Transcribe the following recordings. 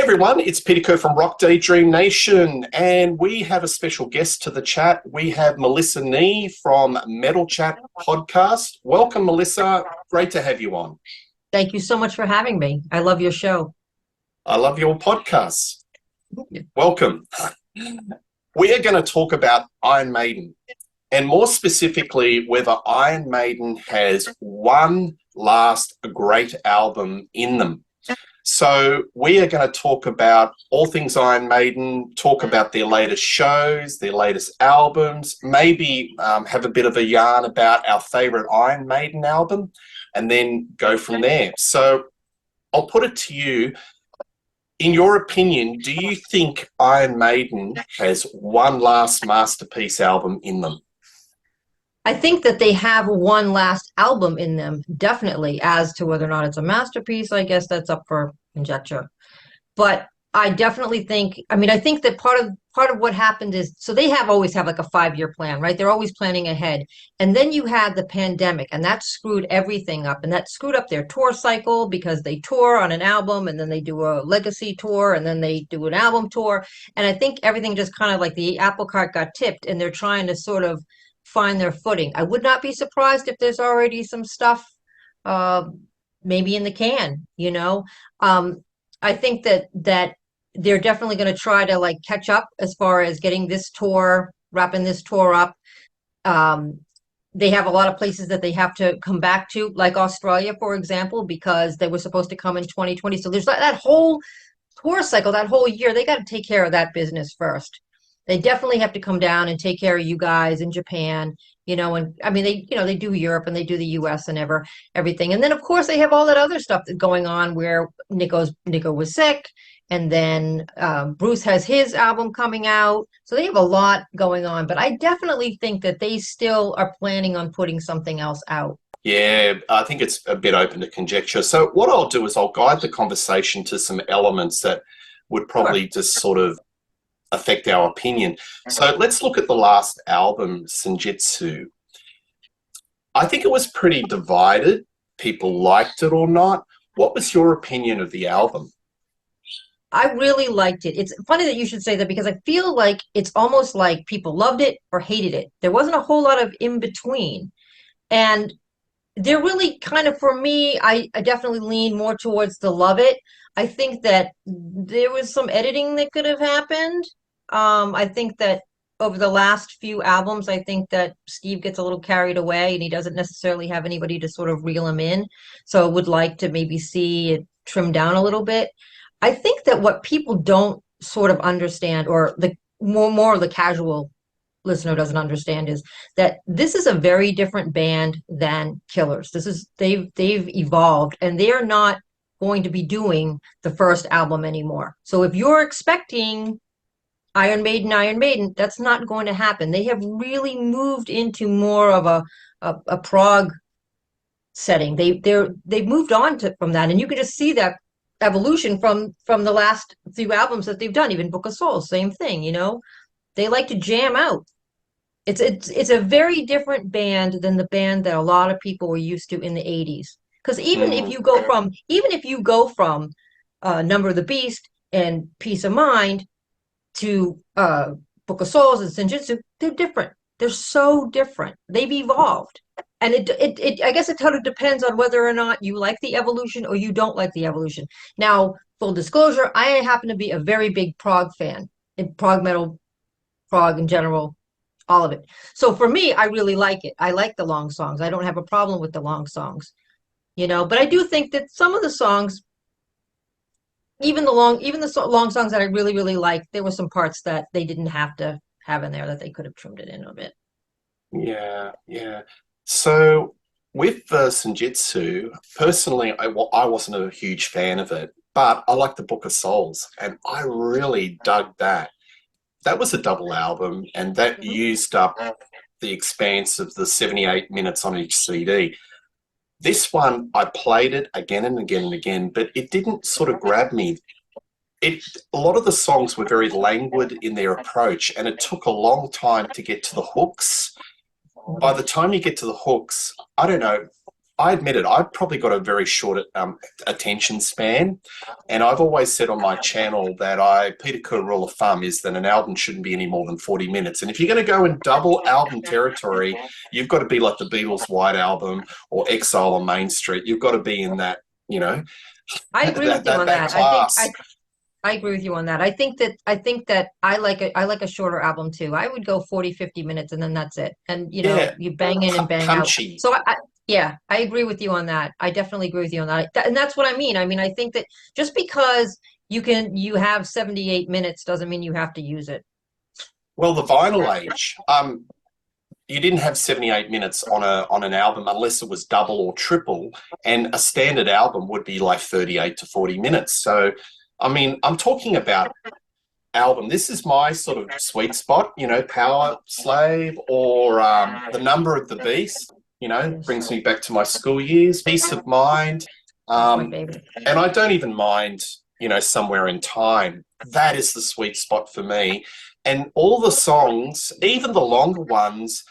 Everyone, it's Peter Kerr from Daydream Nation, and we have a special guest to the chat. We have Melissa Nee from Metal Chat Podcast. Welcome, Melissa. Great to have you on. Thank you so much for having me. I love your show. I love your podcasts. Welcome. We are going to talk about Iron Maiden, and more specifically, whether Iron Maiden has one last great album in them. So we are going to talk about all things Iron Maiden, talk about their latest shows, their latest albums, maybe have a bit of a yarn about our favourite Iron Maiden album, and then go from there. So I'll put it to you. In your opinion, do you think Iron Maiden has one last masterpiece album in them? I think that they have one last album in them, definitely. As to whether or not it's a masterpiece, I guess that's up for conjecture. But I definitely think, I think that part of what happened is, so they always have like a 5-year plan, right? They're always planning ahead. And then you had the pandemic, and that screwed everything up. And that screwed up their tour cycle, because they tour on an album, and then they do a legacy tour, and then they do an album tour. And I think everything just kind of like the apple cart got tipped, and they're trying to sort of find their footing. I would not be surprised if there's already some stuff maybe in the can, I think that they're definitely going to try to like catch up as far as getting this tour, wrapping this tour up. They have a lot of places that they have to come back to, like Australia, for example, because they were supposed to come in 2020. So there's that whole tour cycle, that whole year. They got to take care of that business first. They definitely have to come down and take care of you guys in Japan, and they do Europe and they do the US and everything. And then of course they have all that other stuff that's going on where Nico was sick, and then Bruce has his album coming out. So they have a lot going on, but I definitely think that they still are planning on putting something else out. Yeah, I think it's a bit open to conjecture. So what I'll do is I'll guide the conversation to some elements that would probably just sort of affect our opinion. So let's look at the last album, SJJitsu. I think it was pretty divided. People liked it or not. What was your opinion of the album? I really liked it. It's funny that you should say that, because I feel like it's almost like people loved it or hated it. There wasn't a whole lot of in between. And they're really kind of, for me, I definitely lean more towards the love it. I think that there was some editing that could have happened. I think that over the last few albums, I think that Steve gets a little carried away, and he doesn't necessarily have anybody to sort of reel him in. So I would like to maybe see it trimmed down a little bit. I think that what people don't sort of understand, or the more of the casual listener doesn't understand, is that this is a very different band than Killers. They've evolved, and they are not going to be doing the first album anymore. So if you're expecting Iron Maiden, that's not going to happen. They have really moved into more of a prog setting. They've moved on from that, and you can just see that evolution from the last few albums that they've done. Even Book of Souls, same thing. They like to jam out. It's a very different band than the band that a lot of people were used to in the 80s. Because even if you go from Number of the Beast and Peace of Mind to Book of Souls and SJJitsu, they're different. They're so different. They've evolved. And I guess it kind of depends on whether or not you like the evolution or you don't like the evolution. Now, full disclosure, I happen to be a very big prog fan, in prog metal, prog in general, all of it. So for me, I really like it. I like the long songs. I don't have a problem with the long songs, but I do think that some of the songs, even the long songs that I really, really like, there were some parts that they didn't have to have in there, that they could have trimmed it in a bit. Yeah. So with SJJitsu, personally, I wasn't a huge fan of it, but I like the Book of Souls, and I really dug that. That was a double album, and that used up the expanse of the 78 minutes on each CD. This one, I played it again and again and again, but it didn't sort of grab me. A lot of the songs were very languid in their approach, and it took a long time to get to the hooks. By the time you get to the hooks, I don't know, I admit it, I've probably got a very short attention span, and I've always said on my channel that Peter Kerr rule of thumb is that an album shouldn't be any more than 40 minutes. And if you're going to go in double album territory, you've got to be like the Beatles' White Album or Exile on Main Street. You've got to be in that, you know, I agree with you on that that. class. I agree with you on that. I think that I like a shorter album too. I would go 40, 50 minutes and then that's it. And you know, Yeah, you bang in and bang punchy. out. So yeah, I agree with you on that. I definitely agree with you on that. And that's what I mean. I mean, I think that just because you have 78 minutes doesn't mean you have to use it. Well, the vinyl age, you didn't have 78 minutes on an album unless it was double or triple, and a standard album would be like 38 to 40 minutes. So, I mean, I'm talking about album. This is my sort of sweet spot, you know, Power Slave or The Number of the Beast, you know, Yes. brings me back to my school years, Peace of Mind. That's my favorite. And I don't even mind, you know, Somewhere in Time. That is the sweet spot for me. And all the songs, even the longer ones,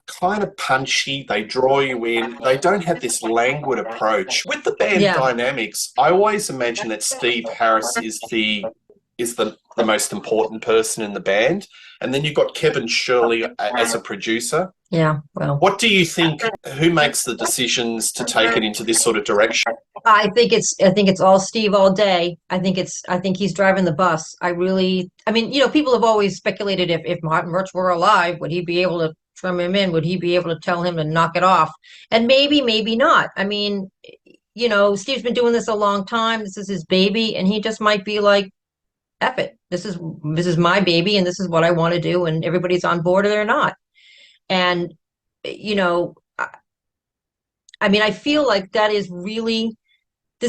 kind of punchy. They draw you in. They don't have this languid approach. With the band Yeah. dynamics, I always imagine that Steve Harris is the most important person in the band. And then you've got Kevin Shirley as a producer. Yeah, well, What do you think? Who makes the decisions to take it into this sort of direction? I think it's all Steve all day. I think he's driving the bus. I mean, you know, people have always speculated if Martin Birch were alive, would he be able to trim him in? Would he be able to tell him to knock it off? And maybe not. I mean, you know, Steve's been doing this a long time. This is his baby, and he just might be like, F it. This is my baby, and this is what I want to do, and everybody's on board or they're not. And you know, I mean, I feel like this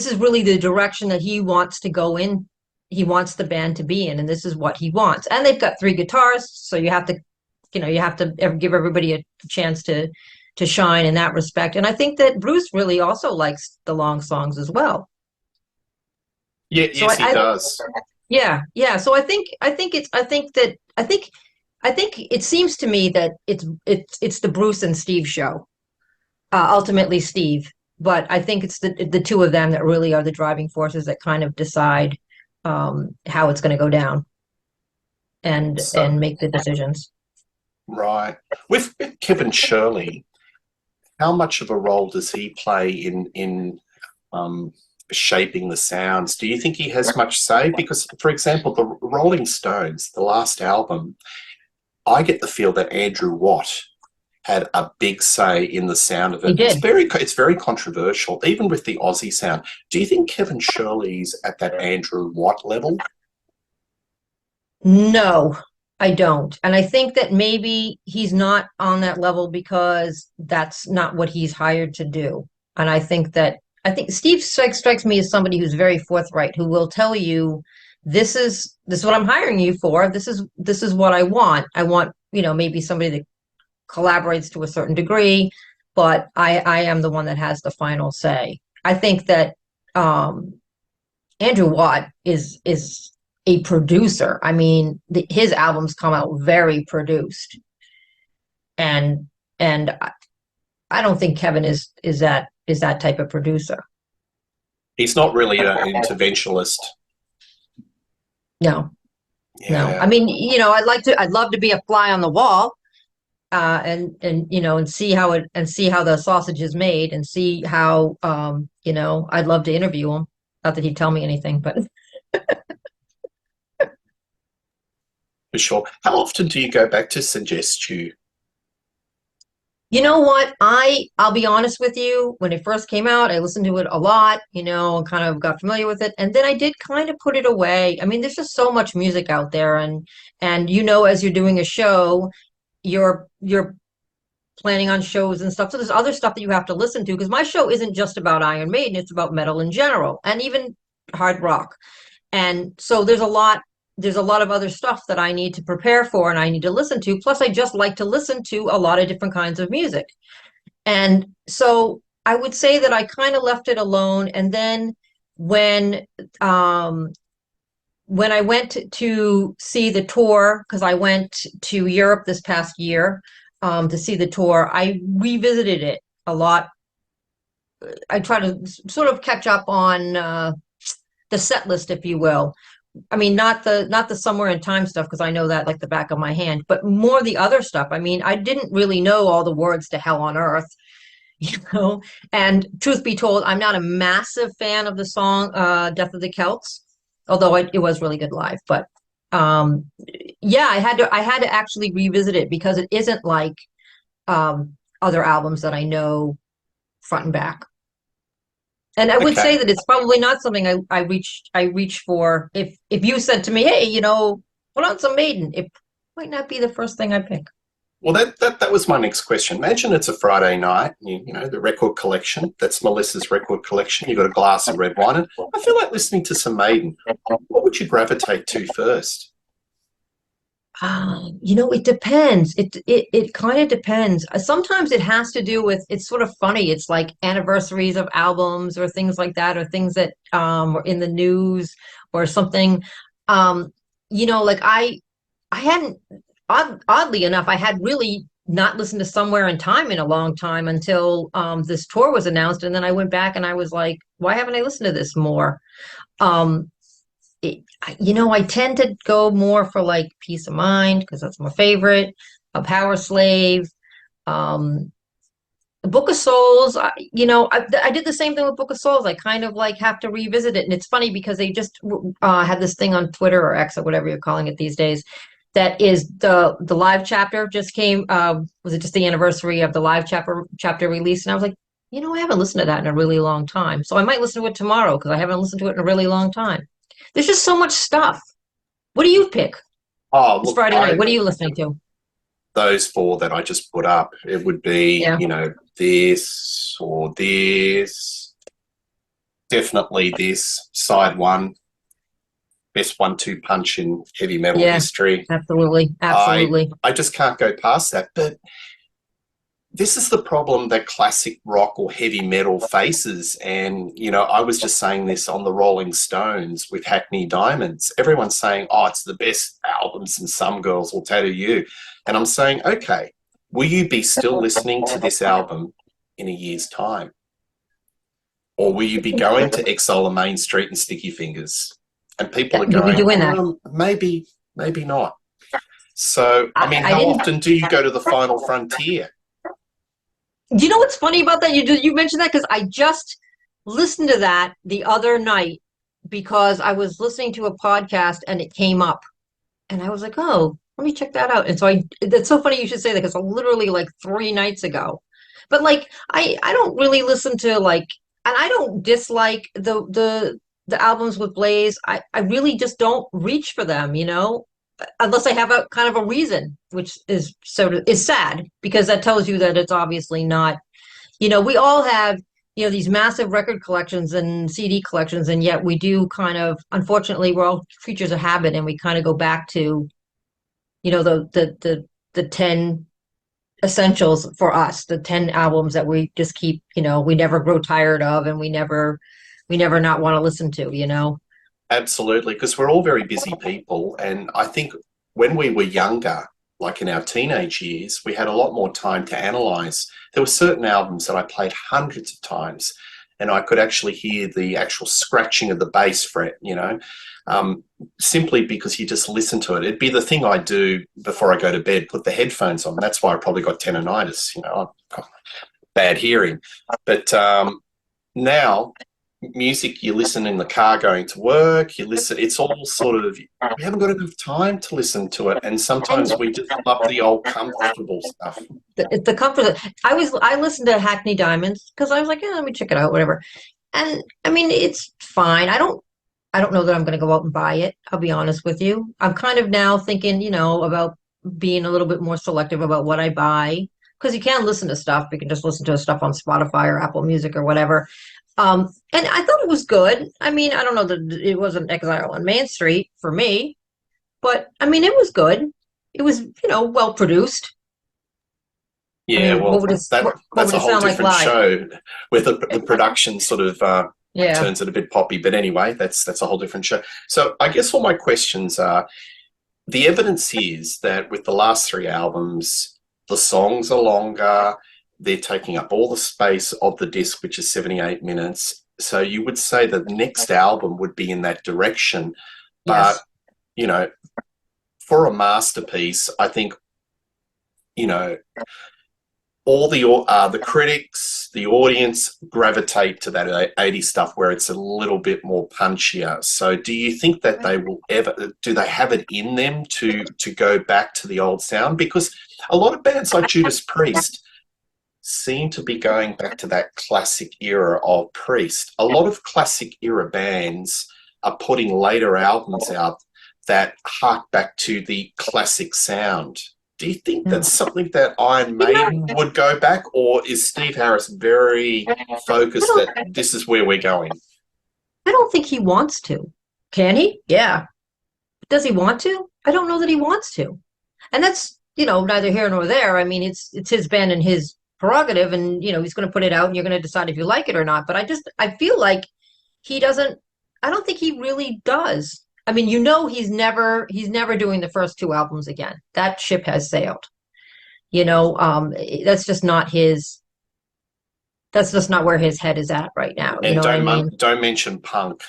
is really the direction that he wants to go in. He wants the band to be in, and this is what he wants. And they've got 3 guitarists, so you have to give everybody a chance to shine in that respect. And I think that Bruce really also likes the long songs as well. Yeah, So yes, he does. Yeah. So I think it seems to me that it's the Bruce and Steve show. Ultimately Steve, but I think it's the two of them that really are the driving forces that kind of decide how it's going to go down and make the decisions. Right. With Kevin Shirley, how much of a role does he play in shaping the sounds? Do you think he has much say? Because, for example, the Rolling Stones, the last album, I get the feel that Andrew Watt had a big say in the sound of it. He did. It's very controversial, even with the Aussie sound. Do you think Kevin Shirley's at that Andrew Watt level? No, I don't. And I think that maybe he's not on that level because that's not what he's hired to do. And I think Steve strikes me as somebody who's very forthright, who will tell you, this is what I'm hiring you for. This is what I want. I want, you know, maybe somebody that collaborates to a certain degree, but I am the one that has the final say. I think that Andrew Watt is a producer. I mean, his albums come out very produced, and I don't think Kevin is that type of producer. He's not really an interventionist. No. Yeah. No. I mean, you know, I'd love to be a fly on the wall. And you know, and see how the sausage is made, and see how you know, I'd love to interview him. Not that he'd tell me anything, but For sure. How often do you go back to SJJitsu? you know what? I'll be honest with you. When it first came out, I listened to it a lot, you know, and kind of got familiar with it, and then I did kind of put it away. I mean, there's just so much music out there, and you know, as you're doing a show, you're planning on shows and stuff. So there's other stuff that you have to listen to, because my show isn't just about Iron Maiden, it's about metal in general, and even hard rock. And so there's a lot of other stuff that I need to prepare for and I need to listen to. Plus, I just like to listen to a lot of different kinds of music. And so I would say that I kind of left it alone. And then when I went to see the tour, because I went to Europe this past year to see the tour, I revisited it a lot I try to sort of catch up on the set list, if you will. I mean, not the somewhere in time stuff because I know that like the back of my hand, but more the other stuff. I mean, I didn't really know all the words to Hell on Earth, you know. And truth be told, I'm not a massive fan of the song "Death of the Celts," although it was really good live. But um, yeah, I had to actually revisit it because it isn't like other albums that I know front and back. And I would say Okay. that it's probably not something I reach for. If you said to me, "Hey, put on some Maiden," it might not be the first thing I pick. Well, that was my next question. Imagine it's a Friday night, the record collection. That's Melissa's record collection. You've got a glass of red wine. And I feel like listening to some Maiden. What would you gravitate to first? It depends. It kind of depends. Sometimes it has to do with, it's sort of funny. It's like anniversaries of albums or things like that, or things that were in the news or something. Like I hadn't oddly enough, I had really not listened to Somewhere in Time in a long time until this tour was announced, and then I went back and I was like, why haven't I listened to this more? Um, I tend to go more for like Peace of Mind because that's my favorite. A Power Slave, um, the Book of Souls. I did the same thing with Book of Souls. I kind of like have to revisit it, and it's funny because they just had this thing on Twitter or X or whatever you're calling it these days. That is the live chapter just came. Was it just the anniversary of the live chapter release? And I was like, I haven't listened to that in a really long time. So I might listen to it tomorrow because I haven't listened to it in a really long time. There's just so much stuff. What do you pick? Oh, It's look, Friday night. What are you listening to? those four that I just put up, it would be, Yeah. this or this, definitely this, side one, best 1-2 punch in heavy metal Yeah, history. absolutely. I Absolutely. I just can't go past that. But this is the problem that classic rock or heavy metal faces. And, I was just saying this on the Rolling Stones with Hackney Diamonds. Everyone's saying, oh, it's the best albums and Some Girls Will Tattoo You. And I'm saying, okay, will you be still listening to this album in a year's time? Or will you be going to Exile on Main Street and Sticky Fingers? And people Yeah, are you'll be going, doing that. maybe, maybe not. So, I mean, I how didn't. often do you go to the final frontier? Do you know what's funny about that? You mentioned that because I just listened to that the other night because I was listening to a podcast and it came up, and I was like, oh, let me check that out. And so it's so funny you should say that because literally like 3 nights ago. But like I don't really listen to like, and I don't dislike the albums with Blaze. I really just don't reach for them, unless I have a kind of a reason, which is sad because that tells you that it's obviously not, we all have, these massive record collections and CD collections, and yet we do kind of, unfortunately, we're all creatures of habit, and we kind of go back to, the 10 essentials for us, the 10 albums that we just keep, we never grow tired of, and we never not want to listen to. Absolutely, because we're all very busy people. And I think when we were younger, like in our teenage years, we had a lot more time to analyze. There were certain albums that I played hundreds of times, and I could actually hear the actual scratching of the bass fret, simply because you just listen to it. It'd be the thing I do before I go to bed, put the headphones on. That's why I probably got tendonitis, I've got bad hearing. But now, music you listen in the car going to work, you listen, it's all sort of, we haven't got enough time to listen to it, and And sometimes we just love the old comfortable stuff. the comfort. I listened to Hackney Diamonds because I was like, yeah, let me check it out, whatever. And I mean, it's fine. I don't know that I'm going to go out and buy it. I'll be honest with you. I'm kind of now thinking, about being a little bit more selective about what I buy because you can listen to stuff. You can just listen to stuff on Spotify or Apple Music or whatever. And I thought it was good. I mean, I don't know that it wasn't Exile on Main Street for me, but I mean, it was good. It was, well produced. I Yeah, mean, well, what that's would a it whole sound like different live? show where the production sort of Yeah. turns it a bit poppy. But anyway, that's a whole different show. So I guess all my questions are, the evidence is that with the last three albums, the songs are longer, they're taking up all the space of the disc, which is 78 minutes. So you would say that the next album would be in that direction. But, Yes. you know, for a masterpiece, I think, you know, all the critics, the audience gravitate to that 80s stuff where it's a little bit more punchier. So do you think that they will ever, do they have it in them to go back to the old sound? Because a lot of bands like Judas Priest seem to be going back to that classic era of Priest. A lot of classic era bands are putting later albums out that hark back to the classic sound. Do you think that's something that Iron Maiden would go back, or is Steve Harris very focused that this is where we're going? I don't think he wants to. Can he? Yeah. Does he want to? I don't know that he wants to. And that's, neither here nor there. I mean, it's his band and his prerogative, and he's going to put it out and you're going to decide if you like it or not. But I feel like he doesn't, I don't think he really does. I mean, he's never doing the first two albums again. That ship has sailed. That's just not where his head is at right now. You And know what I mean? don't mention punk,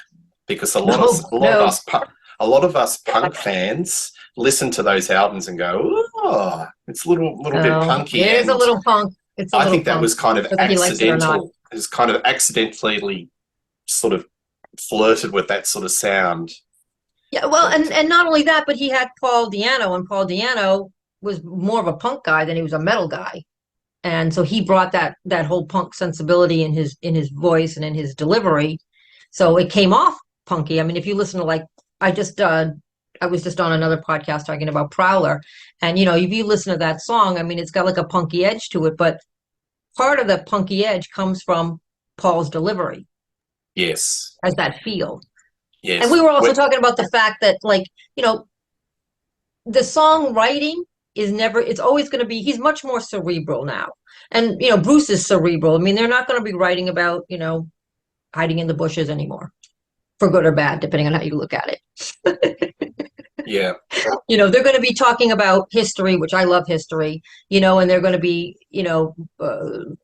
because a lot of us punk fans listen to those albums and go, "Oh, it's a little bit punky." It is a little punk. I think that was kind of whether he likes it or not. accidental. It was kind of accidentally sort of flirted with that sort of sound. Yeah, well, and not only that, but he had Paul Di'Anno, and Paul Di'Anno was more of a punk guy than he was a metal guy. And so he brought that whole punk sensibility in his voice and in his delivery. So it came off punky. I mean, if you listen to I was just on another podcast talking about Prowler, and if you listen to that song, I mean, it's got like a punky edge to it, but part of the punky edge comes from Paul's delivery. Yes. As that feel. Yes. And we were also talking about the fact that, the songwriting it's always going to be, he's much more cerebral now. And, Bruce is cerebral. I mean, they're not going to be writing about, hiding in the bushes anymore, for good or bad, depending on how you look at it. Yeah. They're going to be talking about history, which I love history, and they're going to be,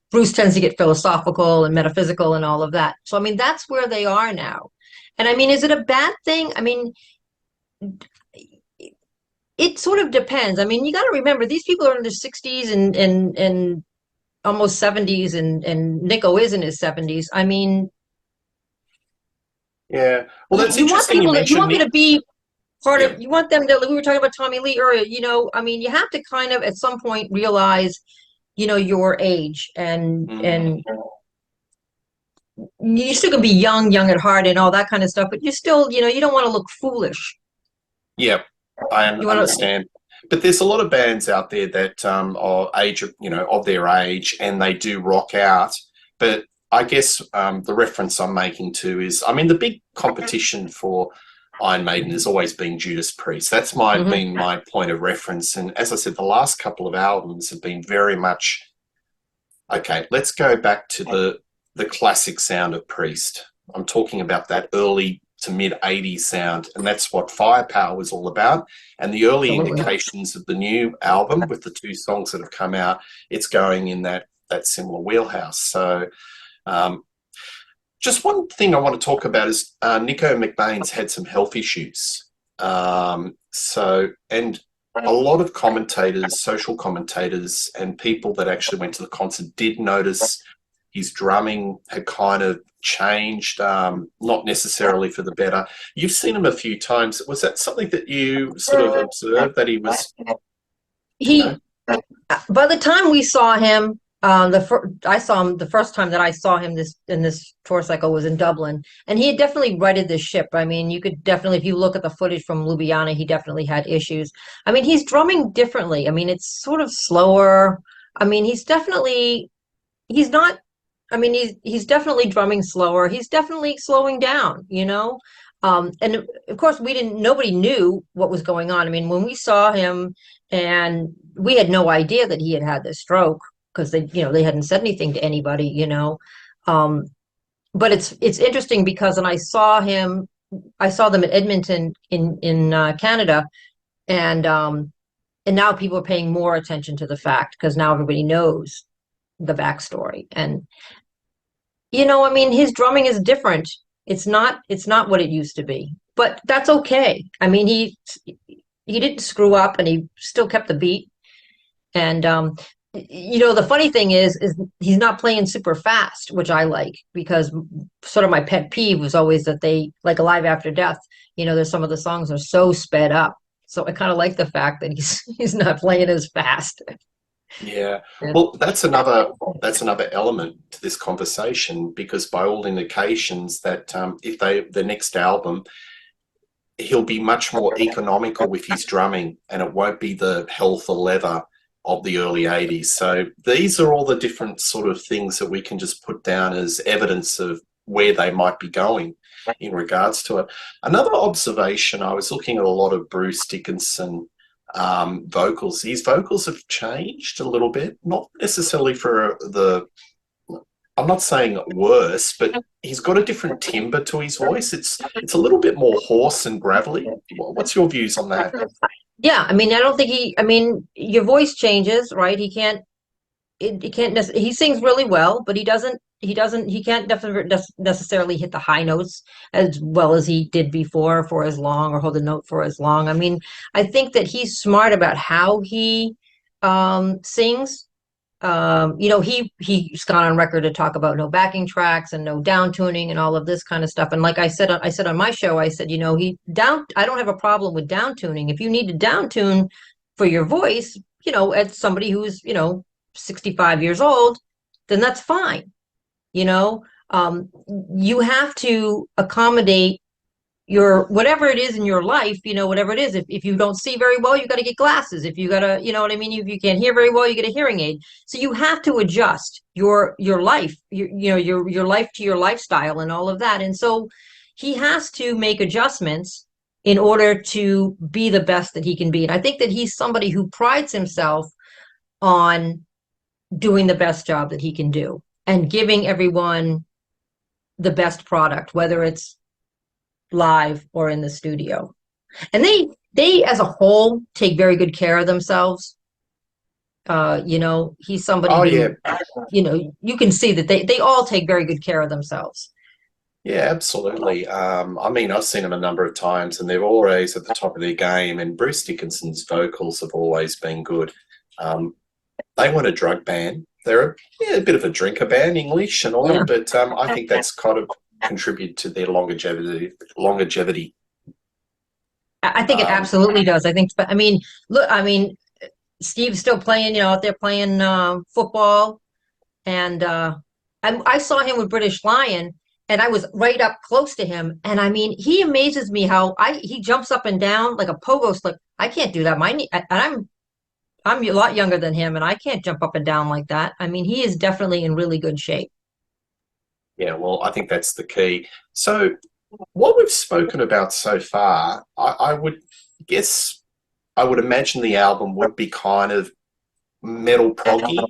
Bruce tends to get philosophical and metaphysical and all of that. So, I mean, that's where they are now. And I mean, is it a bad thing? I mean, it sort of depends. I mean, you got to remember, these people are in their 60s and almost 70s, and Nico is in his 70s. I mean, yeah. Well, that's interesting. You want them to be part of. You want them to. We were talking about Tommy Lee earlier. I mean, you have to kind of at some point realize, your age and you still can be young at heart and all that kind of stuff, but you still, you don't want to look foolish. Yeah, I understand. But there's a lot of bands out there that are of their age, and they do rock out. But I guess the reference I'm making to is, I mean, the big competition for Iron Maiden has always been Judas Priest. That's been my point of reference. And as I said, the last couple of albums have been very much, okay, let's go back to the classic sound of Priest. I'm talking about that early to mid 80s sound, and that's what Firepower was all about. And the early indications of the new album with the two songs that have come out, it's going in that similar wheelhouse. So just one thing I want to talk about is Nico McBain's had some health issues. And a lot of commentators, social commentators, and people that actually went to the concert did notice his drumming had kind of changed, not necessarily for the better. You've seen him a few times. Was that something that you sort of observed, that he was? By the time we saw him, I saw him the first time that I saw him in this tour cycle was in Dublin, and he had definitely righted the ship. I mean, you could definitely, if you look at the footage from Ljubljana, he definitely had issues. I mean, he's drumming differently. I mean, it's sort of slower. I mean, he's definitely drumming slower. He's definitely slowing down, and of course nobody knew what was going on. I mean, when we saw him, and we had no idea that he had this stroke, because they hadn't said anything to anybody, but it's interesting because when I saw them at Edmonton in Canada, and now people are paying more attention to the fact, because now everybody knows the backstory. And I mean, his drumming is different. It's not what it used to be, but that's okay. I mean, he didn't screw up, and he still kept the beat. And the funny thing is he's not playing super fast, which I like, because sort of my pet peeve was always that they, like Alive After Death, there's some of the songs are so sped up. So I kind of like the fact that he's not playing as fast. Yeah. Yeah. Well, that's another element to this conversation, because by all indications that if the next album, he'll be much more economical with his drumming, and it won't be the health or leather of the early 80s. So these are all the different sort of things that we can just put down as evidence of where they might be going in regards to it. Another observation, I was looking at a lot of Bruce Dickinson vocals. His vocals have changed a little bit, not necessarily for I'm not saying worse, but he's got a different timbre to his voice. It's a little bit more hoarse and gravelly. What's your views on that? Yeah, I mean, I don't think I mean, your voice changes, right? He sings really well, but he can't definitely necessarily hit the high notes as well as he did before for as long, or hold a note for as long. I mean, I think that he's smart about how he sings. He's gone on record to talk about no backing tracks and no down tuning and all of this kind of stuff. And like I said on my show, I said, I don't have a problem with down tuning. If you need to down tune for your voice, as somebody who's, 65 years old, then that's fine. You have to accommodate your whatever it is in your life, whatever it is. If you don't see very well, you got to get glasses. If you got to, you know what I mean? If you can't hear very well, you get a hearing aid. So you have to adjust your life, your life to your lifestyle and all of that. And so he has to make adjustments in order to be the best that he can be. And I think that he's somebody who prides himself on doing the best job that he can do and giving everyone the best product, whether it's live or in the studio. And they as a whole take very good care of themselves. He's somebody who, you can see that they all take very good care of themselves. Yeah, absolutely. I mean, I've seen them a number of times, and they're always at the top of their game. And Bruce Dickinson's vocals have always been good. They weren't a drug band. They're a bit of a drinker band, English and all, but I think that's kind of contributed to their longevity. I think it absolutely does. I mean, look, Steve's still playing, out there playing football, and I saw him with British Lion, and I was right up close to him, and I mean, he amazes me how he jumps up and down like a pogo stick. I can't do that. I'm a lot younger than him, and I can't jump up and down like that. I mean, he is definitely in really good shape. Yeah, well, I think that's the key. So what we've spoken about so far, I would imagine the album would be kind of metal proggy,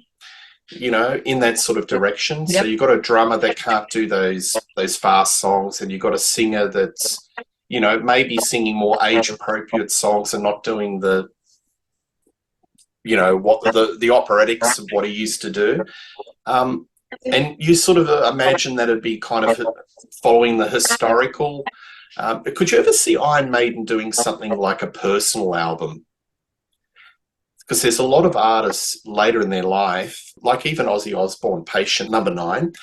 in that sort of direction. Yep. So you've got a drummer that can't do those fast songs, and you've got a singer that's, maybe singing more age-appropriate songs and not doing the what the operetics of what he used to do. And you sort of imagine that it'd be kind of following the historical. Could you ever see Iron Maiden doing something like a personal album? Because there's a lot of artists later in their life, like even Ozzy Osbourne, Patient Number 9,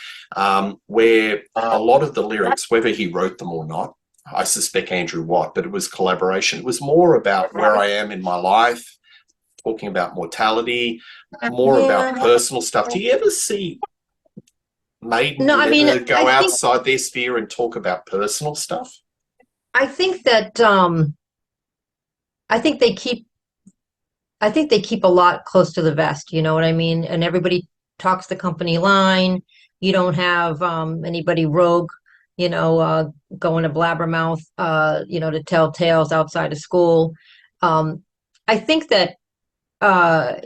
where a lot of the lyrics, whether he wrote them or not, I suspect Andrew Watt, but it was collaboration. It was more about where I am in my life, talking about mortality, more about personal stuff. Do you ever see Maiden go outside their sphere and talk about personal stuff? I think that I think they keep a lot close to the vest, you know what I mean? And everybody talks the company line. You don't have anybody rogue, going to blabbermouth, to tell tales outside of school. I think that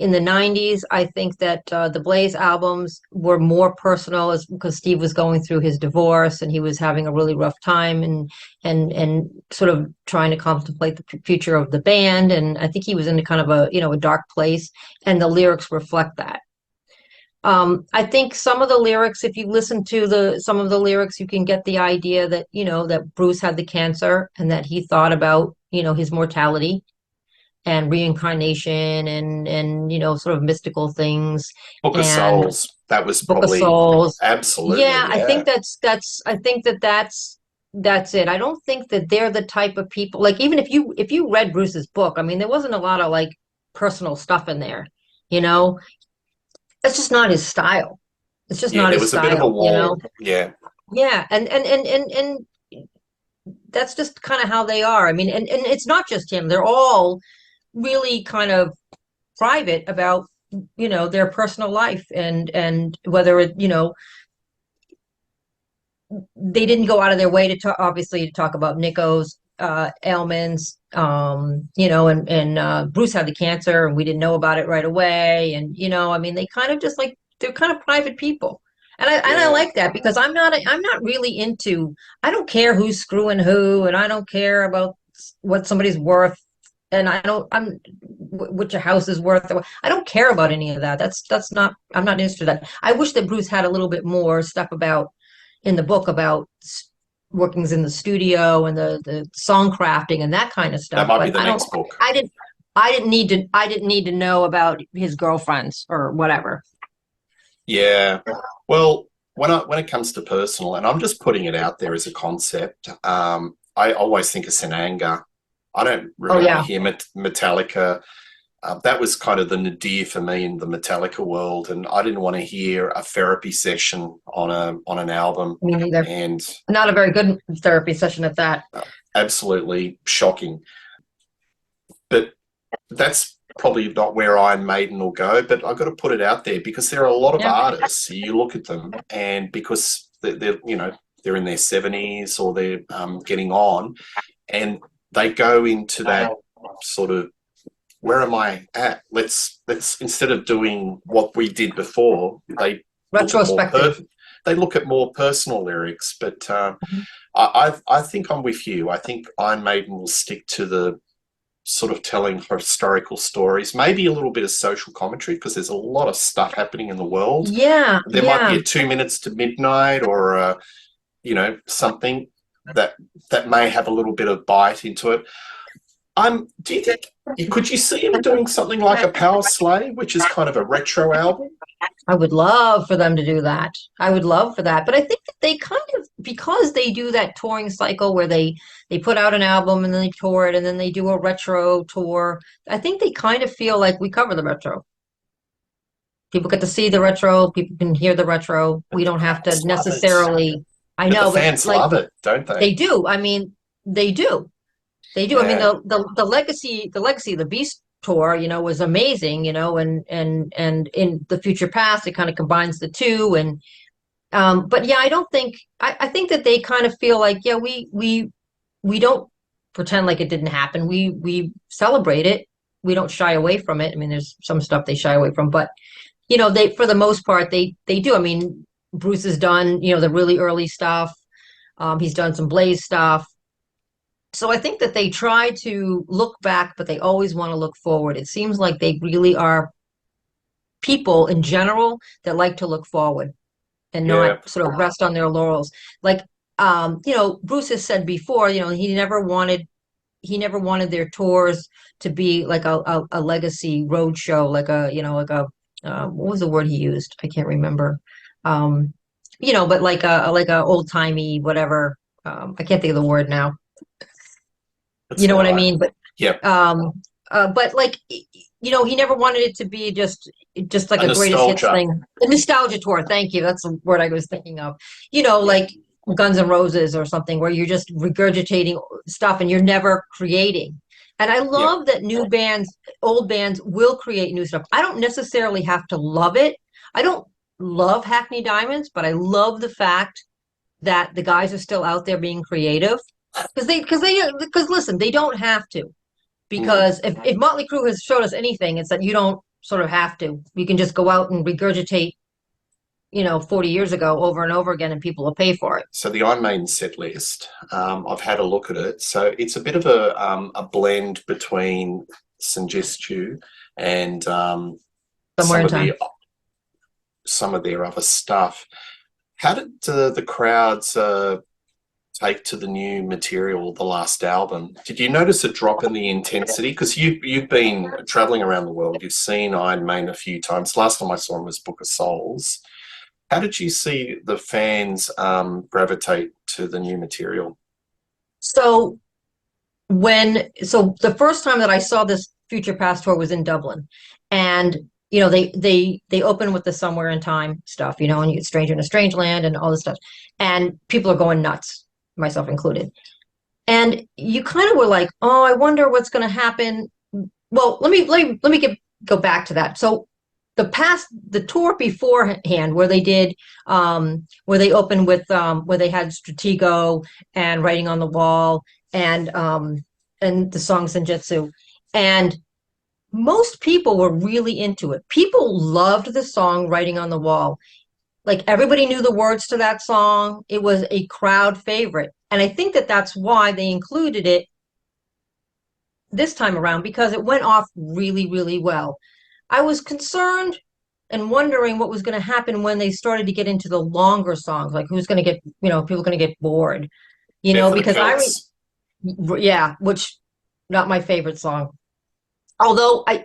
in the 90s, I think that the Blaze albums were more personal, because Steve was going through his divorce and he was having a really rough time, and sort of trying to contemplate the future of the band. And I think he was in kind of a dark place, and the lyrics reflect that. I think some of the lyrics, if you listen to some of the lyrics, you can get the idea that, that Bruce had the cancer and that he thought about, his mortality and reincarnation and sort of mystical things Book of and Souls. That was Book of probably Souls. absolutely, Yeah, I yeah. think that's it. I don't think that they're the type of people, like, even if you read Bruce's book, I mean, there wasn't a lot of like personal stuff in there, you know. It's just not his style. It's just Yeah, not there his was a bit of a style, you know. wall. Yeah, Yeah, and that's just kind of how they are. I mean, and it's not just him. They're all really kind of private about, their personal life and whether they didn't go out of their way to talk, obviously, to talk about Nico's ailments, and Bruce had the cancer and we didn't know about it right away. And, I mean, they kind of just like, they're kind of private people. And I yeah. like that because I'm not really into, I don't care who's screwing who, and I don't care about what somebody's worth. And what your house is worth. I don't care about any of that. That's not, I'm not interested in that. I wish that Bruce had a little bit more stuff about in the book about workings in the studio and the song crafting and that kind of That stuff. might be But the next book. I didn't, I didn't need to know about his girlfriends or whatever. Yeah. Well, when it comes to personal, and I'm just putting it out there as a concept, I always think of Senanga. I don't Oh really want to yeah. hear Metallica. That was kind of the nadir for me in the Metallica world, and I didn't want to hear a therapy session on an album, Me neither. and Not a very good therapy session at that. absolutely shocking. But that's probably not where Iron Maiden will go. But I've got to put it out there because there are a lot of Yeah. artists. You look at them, and because they're in their 70s or they're getting on, and they go into that sort of, where am I at? Let's instead of doing what we did before, Retrospective. they look at more personal lyrics. But I think I'm with you. I think Iron Maiden will stick to the sort of telling historical stories, maybe a little bit of social commentary because there's a lot of stuff happening in the world. Yeah, There might be yeah. a 2 minutes to midnight or something that may have a little bit of bite into it. Do you think, could you see him doing something like a Power Slave, which is kind of a retro album? I would love for them to do that. I would love for that. But I think that they kind of, because they do that touring cycle where they put out an album and then they tour it and then they do a retro tour. I think they kind of feel like we cover the retro. People get to see the retro, people can hear the retro. But We the don't have to crowds love it. necessarily, I But the know, but fans like love it, don't they they? do. I mean, they do. They do. I mean, Yeah. the legacy of the Beast tour, was amazing, and in the future past, it kind of combines the two. And but yeah, I think that they kind of feel like, yeah, we don't pretend like it didn't happen. We celebrate it. We don't shy away from it. I mean, there's some stuff they shy away from, but they, for the most part, they do. I mean, Bruce has done, the really early stuff. He's done some Blaze stuff. So I think that they try to look back, but they always want to look forward. It seems like they really are people in general that like to look forward and Yeah. not sort of rest on their laurels. Like, Bruce has said before, he never wanted their tours to be like a legacy road show, like what was the word he used? I can't remember. Um, but like a old timey whatever. I can't think of the word now. That's You know all what I right. mean? Yep. But like, he never wanted it to be just like A a greatest hits nostalgia. thing. A nostalgia tour. Thank you. That's the word I was thinking of. Yeah. Like Guns N' Roses or something where you're just regurgitating stuff and you're never creating. And I Yep. love that new bands, old bands will create new stuff. I don't necessarily have to love it. I don't love Hackney Diamonds, but I love the fact that the guys are still out there being creative because listen, they don't have to. Mm. Because if Motley Crue has showed us anything, it's that you don't sort of have to. You can just go out and regurgitate, 40 years ago over and over again, and people will pay for it. So the Iron Maiden set list, I've had a look at it. So it's a bit of a blend between SJJitsu and Somewhere some in of time. some of their other stuff. How did the crowds take to the new material, the last album? Did you notice a drop in the intensity? Because you've been traveling around the world. You've seen Iron Maiden a few times. Last time I saw him was Book of Souls. How did you see the fans gravitate to the new material? So the first time that I saw this Future Past tour was in Dublin, and they open with the Somewhere in Time stuff, and you get Stranger in a Strange Land and all this stuff, and people are going nuts, myself included. And you kind of were like, oh, I wonder what's going to happen. Well, let me go back to that. So the tour beforehand, where they did, where they opened with, where they had Stratego and Writing on the Wall and the song Senjutsu, and most people were really into it. People loved the song Writing on the Wall. Like, everybody knew the words to that song. It was a crowd favorite. And I think that that's why they included it this time around, because it went off really, really well. I was concerned and wondering what was going to happen when they started to get into the longer songs. Like, who's going to get, people going to get bored, because which not my favorite song. Although I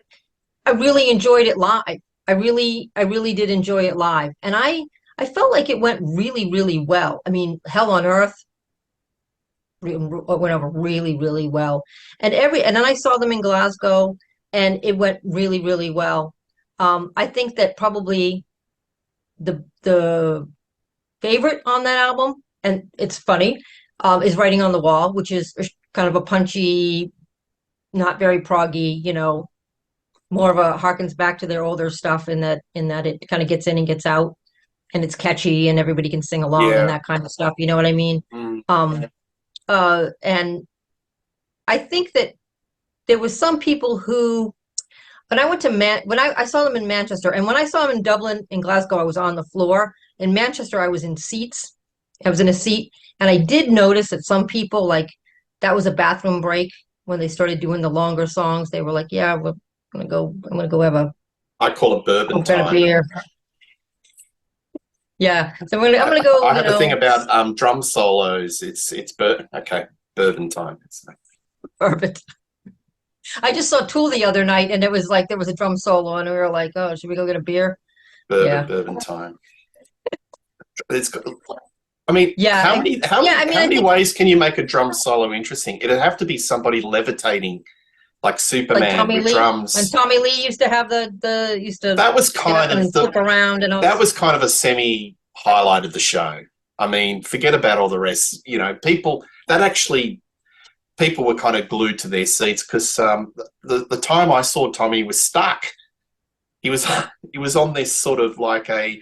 really enjoyed it live. I really did enjoy it live. And I felt like it went really, really well. I mean, Hell on Earth went over really, really well. And then I saw them in Glasgow, and it went really, really well. I think that probably the favorite on that album, and it's funny, is Writing on the Wall, which is kind of a punchy, not very proggy, more of a harkens back to their older stuff in that it kind of gets in and gets out, and it's catchy and everybody can sing along and that kind of stuff. You know what I mean? And I think that there was some people who, when I saw them in Manchester, and when I saw them in Dublin and Glasgow, I was on the floor. In Manchester, I was in seats. I was in a seat, and I did notice that some people, like, that was a bathroom break when they started doing the longer songs. They were like, "Yeah, I'm gonna go have I call it bourbon time. A beer." Yeah, so I'm gonna go. I have a thing about drum solos. It's bourbon time. Perfect. I just saw Tool the other night, and it was like there was a drum solo, and we were like, "Oh, should we go get a beer?" Bourbon time. It's good. I mean, how many ways can you make a drum solo interesting? It'd have to be somebody levitating, like Superman with drums. And Tommy Lee used to have that was kind of flip around and all. That was kind of a semi highlight of the show. I mean, forget about all the rest. People were kind of glued to their seats, because the time I saw Tommy was stuck. He was on this sort of like a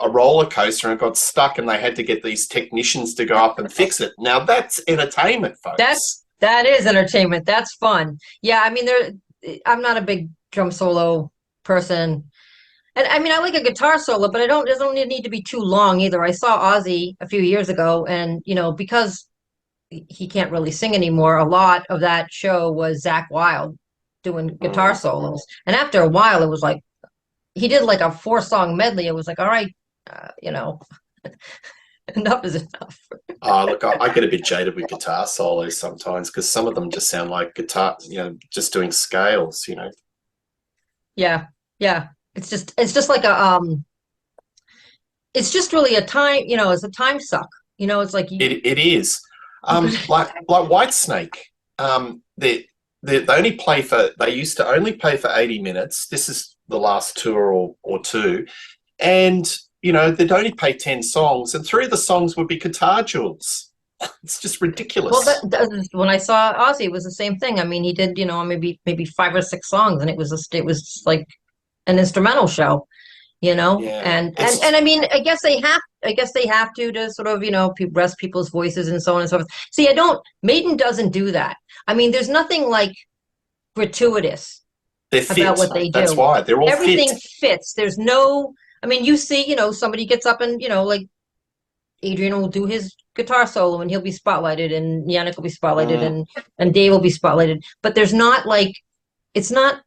roller coaster and got stuck, and they had to get these technicians to go up and fix it. Now that's entertainment, folks. That is entertainment. That's fun. Yeah, I mean, I'm not a big drum solo person, and I mean, I like a guitar solo, but it doesn't need to be too long either. I saw Ozzy a few years ago, and because he can't really sing anymore, a lot of that show was Zakk Wylde doing guitar solos, and after a while, it was like he did like a 4-song medley. It was like, all right, enough is enough. Look, I get a bit jaded with guitar solos sometimes, because some of them just sound like guitar, just doing scales, Yeah. It's just like it's just really a time, it's a time suck. It's like it is. Like Whitesnake. They used to only play for 80 minutes. This is the last tour or two, and they'd only play 10 songs, and 3 of the songs would be guitar duels. It's just ridiculous. Well, when I saw Ozzy, it was the same thing. I mean, he did maybe 5 or 6 songs, and it was like an instrumental show, and I mean, I guess they have to sort of rest people's voices and so on and so forth. See, Maiden doesn't do that. I mean, there's nothing like gratuitous about what they do. That's why they're all everything fits. There's no, I mean, you see, somebody gets up and like Adrian will do his guitar solo and he'll be spotlighted, and Yannick will be spotlighted, and Dave will be spotlighted, but there's not like, it's not,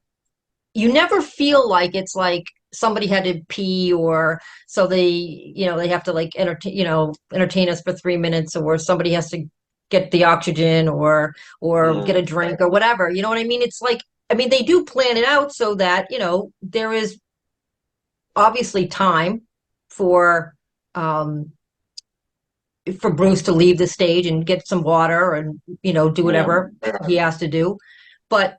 you never feel like it's like somebody had to pee, or so they have to like entertain us for 3 minutes, or somebody has to get the oxygen or get a Mm. drink or whatever. You know what I mean? It's like, I mean, they do plan it out so that, there is obviously time for um for Bruce to leave the stage and get some water and, do Yeah. whatever he has to do. But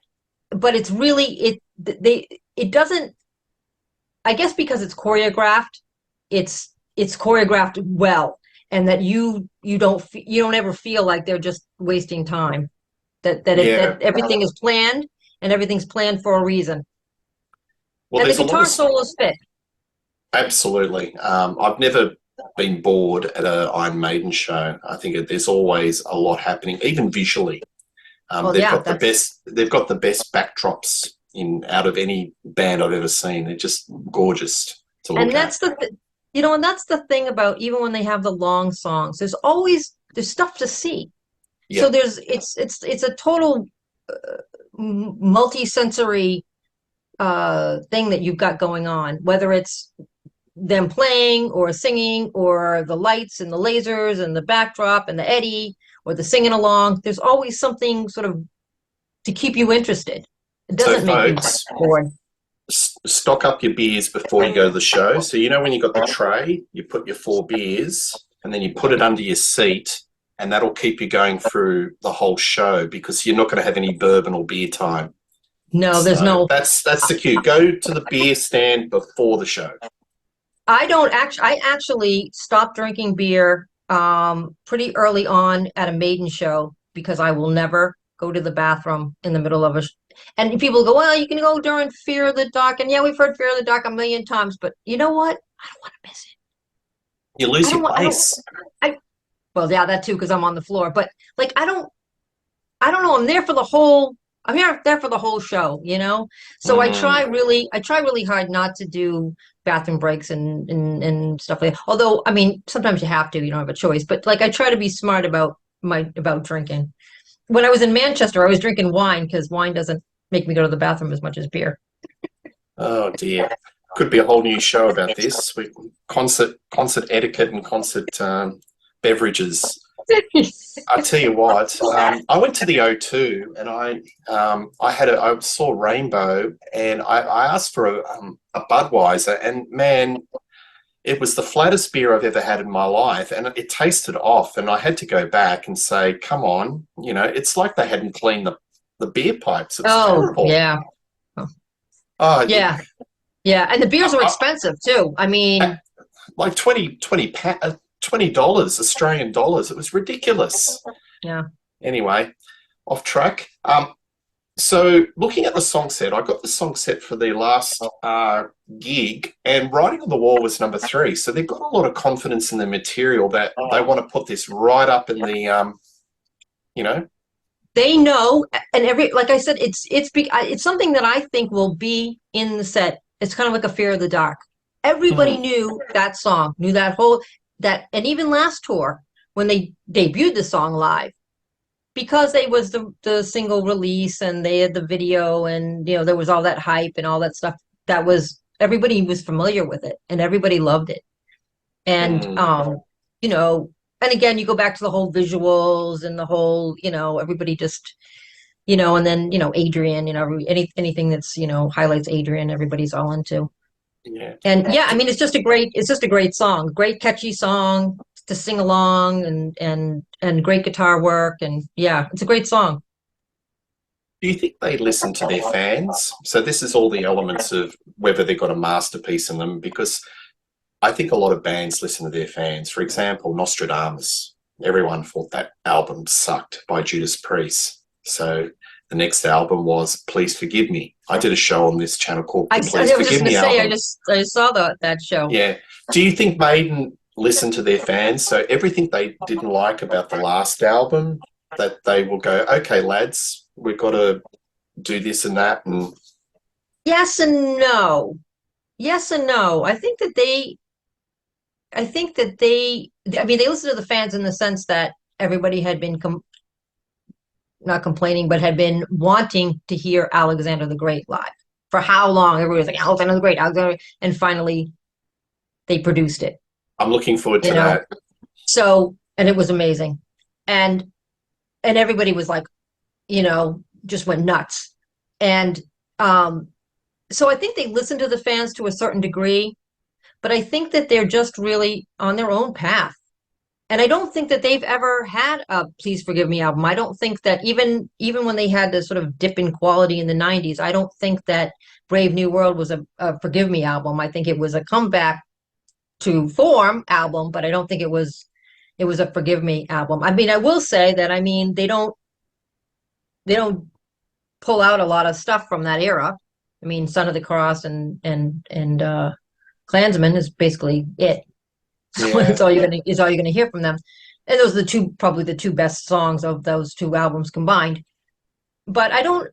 it's really it doesn't, I guess, because it's choreographed, it's choreographed well, and that you don't ever feel like they're just wasting time. Yeah. That everything is planned, and everything's planned for a reason. Well, And the there's a lot guitar of solos fit. absolutely. I've never been bored at an Iron Maiden show. I think there's always a lot happening, even visually. Well, They've yeah, got the best. They've got the best backdrops in out of any band I've ever seen. They're just gorgeous to and look at. that's and that's the thing about, even when they have the long songs, there's stuff to see. So Yeah. it's a total multi-sensory thing that you've got going on, whether it's them playing or singing or the lights and the lasers and the backdrop and the eddy or the singing along. There's always something sort of to keep you interested. It So, doesn't make you folks, bored. stock up your beers before you go to the show. So when you got the tray, you put your 4 beers, and then you put it under your seat, and that'll keep you going through the whole show because you're not going to have any bourbon or beer time. No, there's So no. that's the cue. Go to the beer stand before the show. I actually stopped drinking beer pretty early on at a Maiden show, because I will never go to the bathroom in the middle of and people go, well, you can go during Fear of the Dark, and yeah, we've heard Fear of the Dark a million times, but you know what? I don't want to miss it. You lose I don't your want place. I Well, yeah, that too, because I'm on the floor, but like I don't know, I'm here there for the whole show, so Mm, I try really hard not to do bathroom breaks and stuff like that. Although, I mean, sometimes you have to, you don't have a choice, but like I try to be smart about drinking. When I was in Manchester, I was drinking wine, because wine doesn't make me go to the bathroom as much as beer. oh dear. Could be a whole new show about this. Concert etiquette and concert beverages. I tell you what, I went to the O2, and I saw Rainbow, and I asked for a Budweiser, and man, it was the flattest beer I've ever had in my life, and it tasted off, and I had to go back and say, come on, it's like they hadn't cleaned the beer pipes. It was Oh, terrible. yeah. Oh, Yeah. Yeah. And the beers are I, expensive too. I mean, like $20 Australian dollars. It was ridiculous. yeah. Anyway, off track. So looking at the song set, I got the song set for the last gig, and Writing on the Wall was number 3. So they've got a lot of confidence in the material that they want to put this right up in the, They know, and like I said, it's something that I think will be in the set. It's kind of like a Fear of the Dark. Everybody hmm, knew that song, knew and even last tour, when they debuted the song live, because it was the single release, and they had the video, and there was all that hype and all that stuff. Everybody was familiar with it, and everybody loved it. And hmm, and again, you go back to the whole visuals and the whole, everybody just, and then, Adrian, anything that's, highlights Adrian, everybody's all into. yeah. And yeah, I mean, it's just a great song, great catchy song to sing along, and great guitar work. And yeah, it's a great song. Do you think they listen to their fans? So this is all the elements of whether they've got a masterpiece in them, because I think a lot of bands listen to their fans. For example, Nostradamus. Everyone thought that album sucked by Judas Priest. So the next album was Please Forgive Me. I did a show on this channel called I the Please was just Forgive gonna Me say, album. I just saw that show. Yeah. Do you think Maiden listen to their fans? So everything they didn't like about the last album, that they will go, okay, lads, we've got to do this and that. And Yes and no. Yes and no. I mean, they listen to the fans in the sense that everybody had been not complaining, but had been wanting to hear Alexander the Great live for how long? Everybody was like, Alexander the Great, Alexander, and finally they produced it. I'm looking forward to that. So, and it was amazing. And everybody was like, just went nuts. And so I think they listen to the fans to a certain degree, but I think that they're just really on their own path. And I don't think that they've ever had a Please Forgive Me album. I don't think that even when they had this sort of dip in quality in the 90s, I don't think that Brave New World was a Forgive Me album. I think it was a comeback to form album, but I don't think it was a Forgive Me album. I mean, I will say that, I mean, they don't pull out a lot of stuff from that era. I mean, Son of the Cross and Klansman is basically it. So Yeah. it's all you're gonna hear from them. And those are probably the two best songs of those two albums combined. But I don't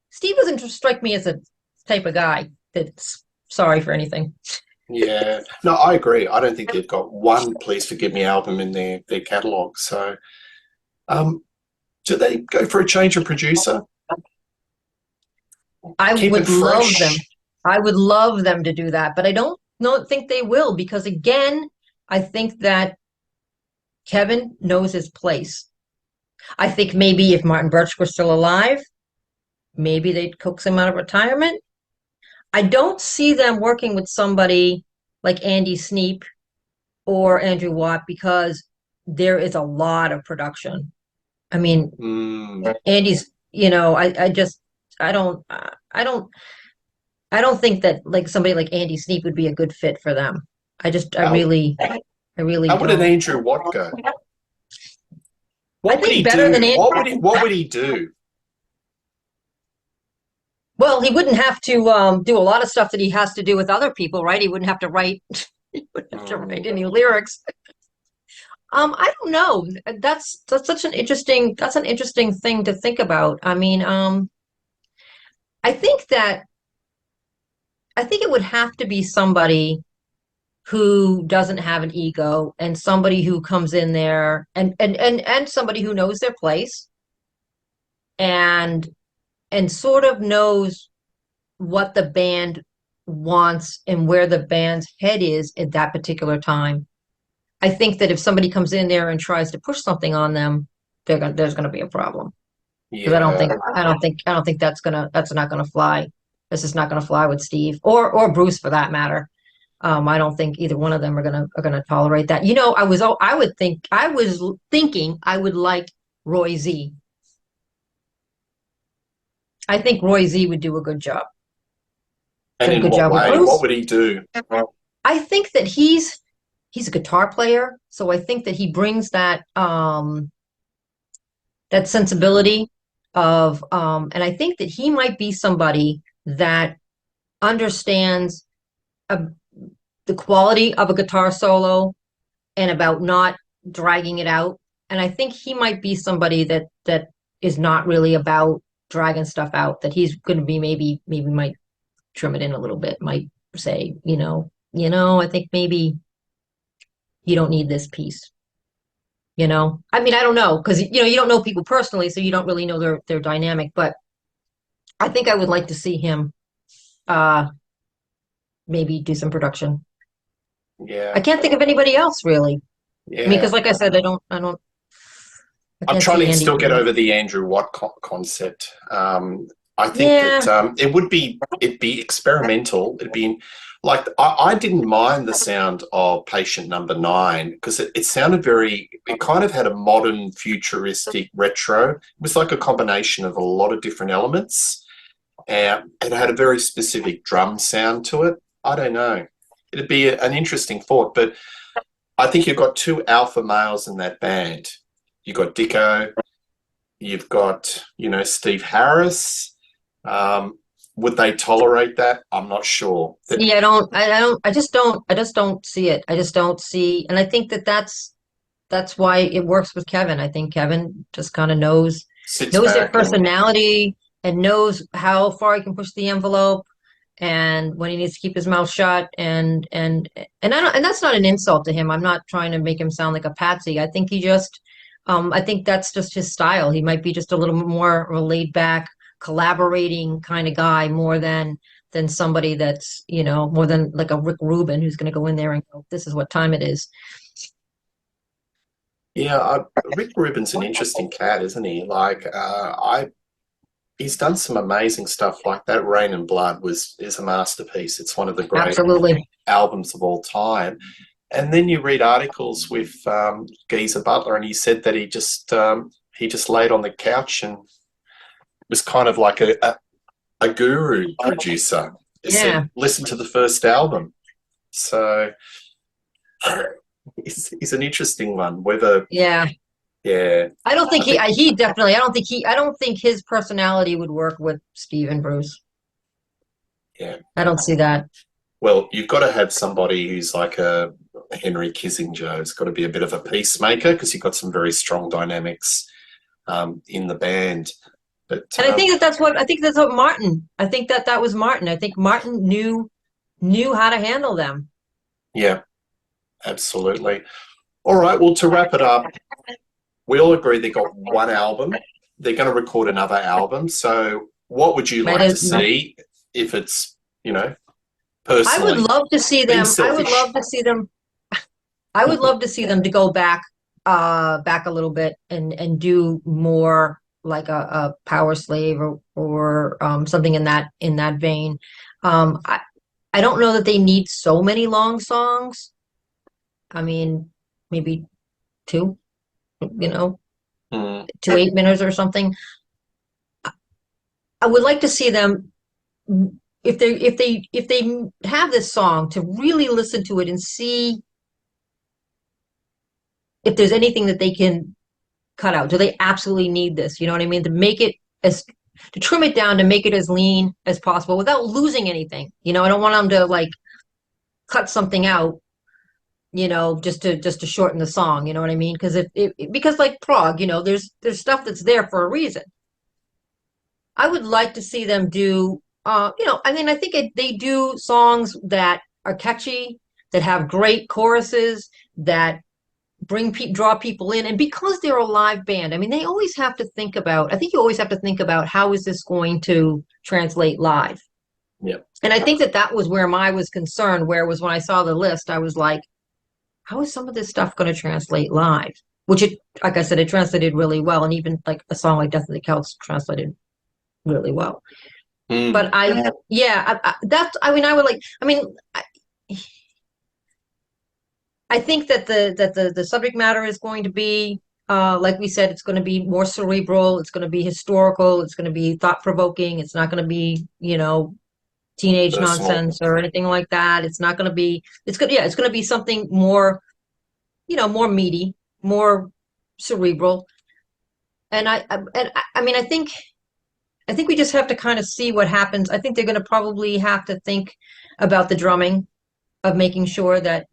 Steve doesn't strike me as a type of guy that's sorry for anything. Yeah. No, I agree. I don't think they've got one Please Forgive Me album in their catalogue. So do they go for a change of producer? I Keep would it love fresh. them. I would love them to do that, but I don't think they will, because again, I think that Kevin knows his place. I think maybe if Martin Birch were still alive, maybe they'd coax him out of retirement. I don't see them working with somebody like Andy Sneap or Andrew Watt, because there is a lot of production. I mean, Andy's, I don't think that like somebody like Andy Sneap would be a good fit for them. I really How would an don't. Andrew Watt go? I think better than Andrew. What would he do? Well, he wouldn't have to do a lot of stuff that he has to do with other people, right? He wouldn't have to write. He wouldn't have to write any lyrics. I don't know. That's such an interesting thing to think about. I mean, I think it would have to be somebody who doesn't have an ego, and somebody who comes in there and somebody who knows their place and sort of knows what the band wants and where the band's head is at that particular time. I think that if somebody comes in there and tries to push something on them, there's gonna be a problem. Because I don't think that's not gonna fly. This is not gonna fly with Steve or Bruce for that matter. I don't think either one of them are gonna tolerate that. I was thinking I would like Roy Z. I think Roy Z would do a good job. And in what way? What would he do? I think that he's a guitar player, so I think that he brings that that sensibility of and I think that he might be somebody that understands the quality of a guitar solo and about not dragging it out. And I think he might be somebody that is not really about dragging stuff out, that he's going to be maybe might trim it in a little bit, might say, I think maybe you don't need this piece. I mean, I don't know, because you don't know people personally, so you don't really know their dynamic, but I think I would like to see him maybe do some production. Yeah. I can't think of anybody else really. Yeah. I mean, because like I said, I'm trying to still get over the Andrew Watt concept. I think that it'd be experimental. It'd be like, I didn't mind the sound of Patient Number 9 because it sounded it kind of had a modern, futuristic retro. It was like a combination of a lot of different elements. And it had a very specific drum sound to it. I don't know. It'd be an interesting thought, but I think you've got two alpha males in that band. You've got Dicko, you've got, Steve Harris. Would they tolerate that? I'm not sure. Yeah, I just don't see it. I just don't see, and I think that's why it works with Kevin. I think Kevin just kind of knows their personality and knows how far he can push the envelope and when he needs to keep his mouth shut, and that's not an insult to him. I'm not trying to make him sound like a patsy. I think he just I think that's just his style. He might be just a little bit more laid back, collaborating kind of guy more than somebody that's, more than like a Rick Rubin who's going to go in there and go, this is what time it is. Yeah, Rick Rubin's an interesting cat, isn't he? Like, he's done some amazing stuff. Like that Rain and Blood is a masterpiece. It's one of the great Absolutely. albums of all time. And then you read articles with Geezer Butler, and he said that he just laid on the couch and was kind of like a guru producer. He said, listen to the first album. So he's an interesting one. Whether yeah. I don't think I don't think his personality would work with Steve and Bruce. Yeah. I don't see that. Well, you've got to have somebody who's like a Henry Kissinger. It's got to be a bit of a peacemaker because you've got some very strong dynamics in the band. But, and I think that's what Martin. I think that was Martin. I think Martin knew how to handle them. Yeah, absolutely. All right. Well, to wrap it up, we all agree they got one album. They're going to record another album. So, what would you like to see if it's, personally? I would love to see them. I would love to see them. I would love to see them to go back a little bit and do more like a Power Slave or something in that vein. I don't know that they need so many long songs. I mean, maybe two, 2 8-minutes or something. I would like to see them, if they have this song, to really listen to it and see if there's anything that they can cut out. Do they absolutely need this? You know what I mean? To trim it down, to make it as lean as possible without losing anything. I don't want them to like cut something out, just to shorten the song. You know what I mean? Because like prog, there's stuff that's there for a reason. I would like to see them do, I think they do songs that are catchy, that have great choruses, that draw people in. And because they're a live band, I mean, they always have to think about, I think you always have to think about, how is this going to translate live? Yeah. And I think that was where I was concerned, whereas when I saw the list, I was like, how is some of this stuff going to translate live? Which, like I said, it translated really well. And even like a song like Death of the Celts translated really well. But I think that the subject matter is going to be, like we said, it's going to be more cerebral. It's going to be historical. It's going to be thought-provoking. It's not going to be, teenage nonsense or anything like that. It's not going to be. It's going to be something more, more meaty, more cerebral. And I think we just have to kind of see what happens. I think they're going to probably have to think about the drumming, of making sure that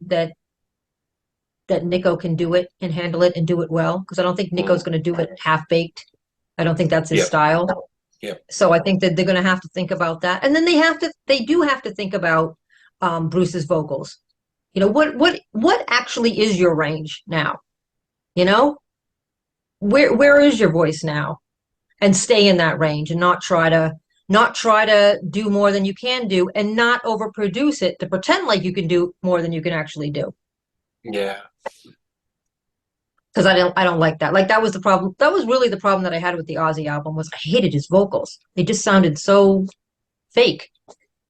Nico can do it and handle it and do it well. Because I don't think Nico's going to do it half-baked. I don't think that's his style. Yeah. So I think that they're going to have to think about that. And then they do have to think about Bruce's vocals. What actually is your range now? Where is your voice now? And stay in that range and not try to do more than you can do, and not overproduce it to pretend like you can do more than you can actually do. Yeah. Because I don't like that. Like that was the problem. That was really the problem that I had with the Ozzy album, was I hated his vocals. They just sounded so fake.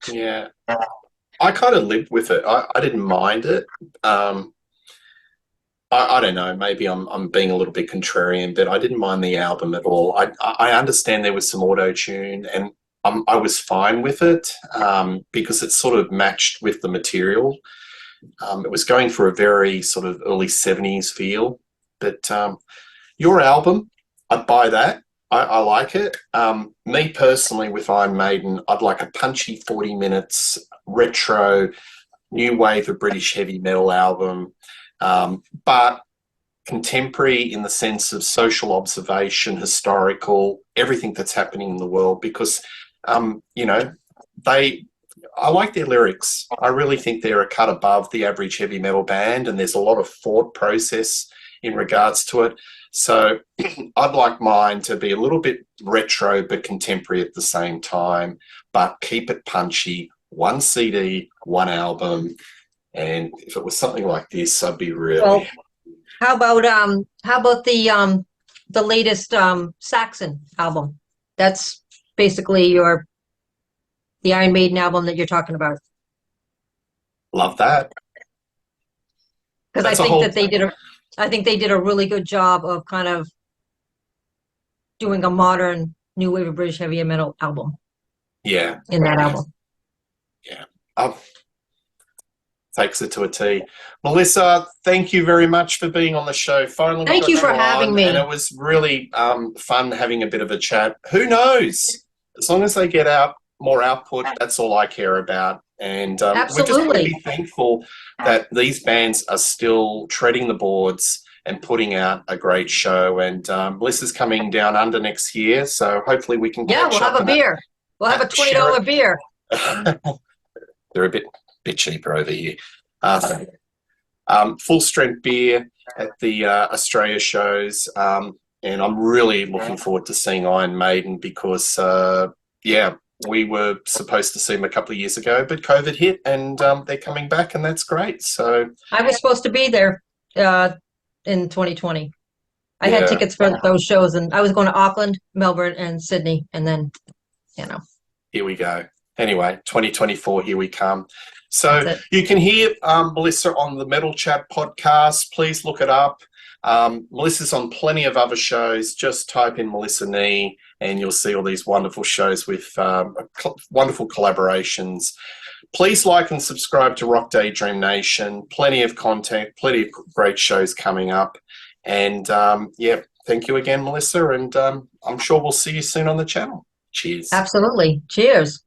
Yeah. I kind of lived with it. I didn't mind it. I don't know, maybe I'm being a little bit contrarian, but I didn't mind the album at all. I understand there was some auto-tune, and I was fine with it because it sort of matched with the material. It was going for a very sort of early 70s feel. But your album, I'd buy that. I like it. Me personally, with Iron Maiden, I'd like a punchy 40 minutes, retro, new wave of British heavy metal album. But contemporary in the sense of social observation, historical, everything that's happening in the world, because, I like their lyrics. I really think they're a cut above the average heavy metal band, and there's a lot of thought process in regards to it. So I'd like mine to be a little bit retro but contemporary at the same time, but keep it punchy. One CD, one album. And if it was something like this, I'd be really Well, how about the latest Saxon album? That's basically the Iron Maiden album that you're talking about. love that. Because I think that they did a really good job of kind of doing a modern new wave of British heavy metal album Yeah. in that album. Yeah. Takes it to a T. Melissa, thank you very much for being on the show. Finally, we Thank got you for having me. and it was really fun having a bit of a chat. Who knows? As long as they get out more output, that's all I care about. And we're just going to Absolutely. be thankful that these bands are still treading the boards and putting out a great show. And Melissa's coming down under next year, so hopefully we can Yeah, catch we'll up have a and beer. We'll have a share $20 beer. They're a bit cheaper over here. Full strength beer at the Australia shows, and I'm really looking forward to seeing Iron Maiden because, we were supposed to see them a couple of years ago, but COVID hit, and they're coming back, and that's great. So I was supposed to be there in 2020. I had Yeah. tickets for those shows, and I was going to Auckland, Melbourne, and Sydney, and then, here we go. Anyway, 2024, here we come. So That's it. you can hear Melissa on the Metal Chat podcast. Please look it up. Melissa's on plenty of other shows. Just type in Melissa Nee and you'll see all these wonderful shows with wonderful collaborations. Please like and subscribe to Rock Daydream Nation. Plenty of content, plenty of great shows coming up. And thank you again, Melissa. And I'm sure we'll see you soon on the channel. Cheers. Absolutely. Cheers.